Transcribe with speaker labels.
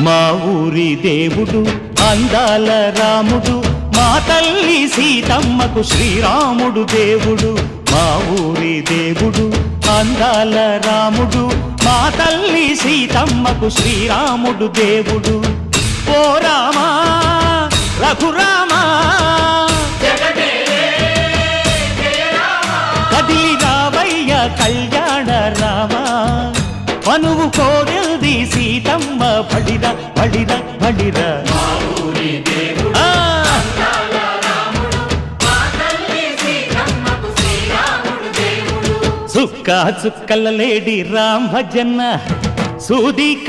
Speaker 1: మా ఊరి దేవుడు అందాల రాముడు, మా తల్లి సీతమ్మకు శ్రీరాముడు దేవుడు. మా ఊరి దేవుడు అందాల రాముడు, మా తల్లి సీతమ్మకు శ్రీరాముడు దేవుడు. ఓ రామా రఘురామా కదిలి రావయ్య కళ్యాణ రామా, మనువు కోరెల్ది సీతమ్మ బడిరా బడిరా బడిరా. చుక్క చుక్కల లేడి రామ్ భజన్న సూది